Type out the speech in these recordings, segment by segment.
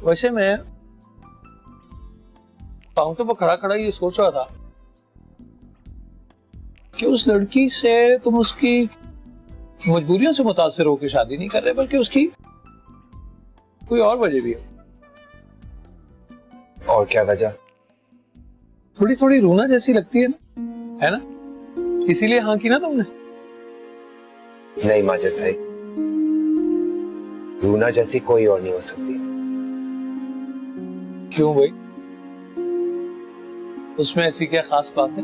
वैसे मैं काउंटर पर खड़ा खड़ा ये सोच रहा था कि उस लड़की से तुम उसकी मजबूरियों से मुतासिर होकर शादी नहीं कर रहे, बल्कि उसकी कोई और वजह भी है। और क्या वजह? थोड़ी थोड़ी रूना जैसी लगती है ना? इसीलिए हाँ की ना तुमने? नहीं माजिद भाई, रूना जैसी कोई और नहीं हो सकती। क्यों भाई? उसमें ऐसी क्या खास बात है?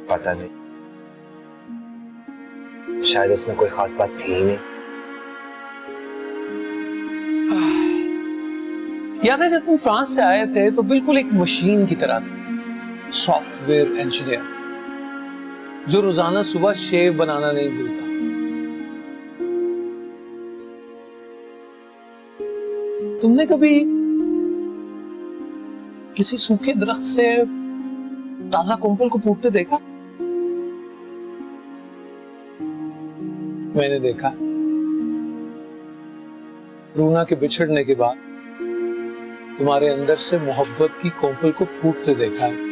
पता नहीं, शायद उसमें कोई खास बात थी ही नहीं। याद है जब तुम फ्रांस से आए थे तो बिल्कुल एक मशीन की तरह थे, सॉफ्टवेयर इंजीनियर जो रोजाना सुबह शेव बनाना नहीं भूलता। तुमने कभी किसी सूखे दरख्त से ताजा कोम्पल को फूटते देखा? मैंने देखा। रूना के बिछड़ने के बाद तुम्हारे अंदर से मोहब्बत की कोम्पल को फूटते देखा है,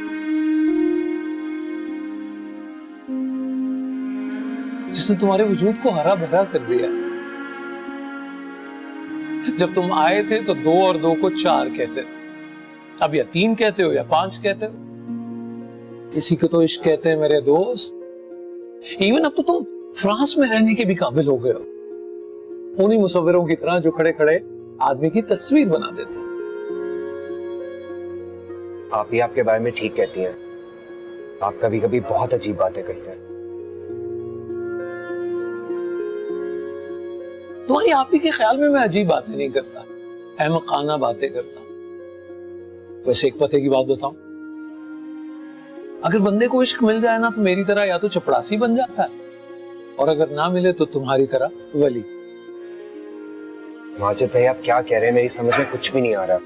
जिसने तुम्हारे वजूद को हरा भरा कर दिया। जब तुम आए थे तो 2 और 2 को 4 कहते, अब या 3 कहते हो या 5 कहते हो। इसी को तो इश्क कहते हैं मेरे दोस्त। इवन अब तो तुम फ्रांस में रहने के भी काबिल हो गए हो, उन्हीं मुसव्विरों की तरह जो खड़े खड़े आदमी की तस्वीर बना देते। आप ही आपके बारे में ठीक कहती हैं। आप कभी कभी बहुत अजीब बातें करते हैं। तुम्हारी आप ही के ख्याल में मैं अजीब बातें नहीं करता, अहमकाना बातें करता। वैसे एक पते की बात बताऊं, अगर बंदे को इश्क मिल जाए ना तो मेरी तरह या तो चपड़ासी बन जाता है, और अगर ना मिले तो तुम्हारी तरह वली। माजिद भाई, आप क्या कह रहे हैं? मेरी समझ में कुछ भी नहीं आ रहा।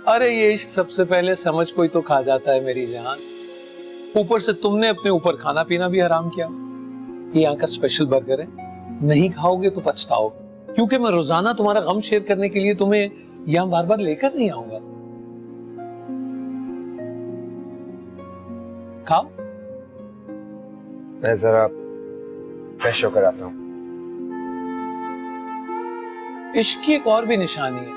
अरे ये इश्क सबसे पहले समझ कोई तो खा जाता है मेरी जान। ऊपर से तुमने अपने ऊपर खाना पीना भी हराम किया। ये यहाँ का स्पेशल बर्गर है, नहीं खाओगे तो पछताओगे, क्योंकि मैं रोजाना तुम्हारा गम शेयर करने के लिए तुम्हें यहाँ बार बार लेकर नहीं आऊंगा। खाओ। मैं जरा फ्रेश होकर आता हूँ। इश्क की एक और भी निशानी है,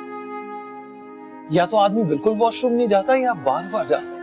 या तो आदमी बिल्कुल वॉशरूम नहीं जाता या बार बार जाता है।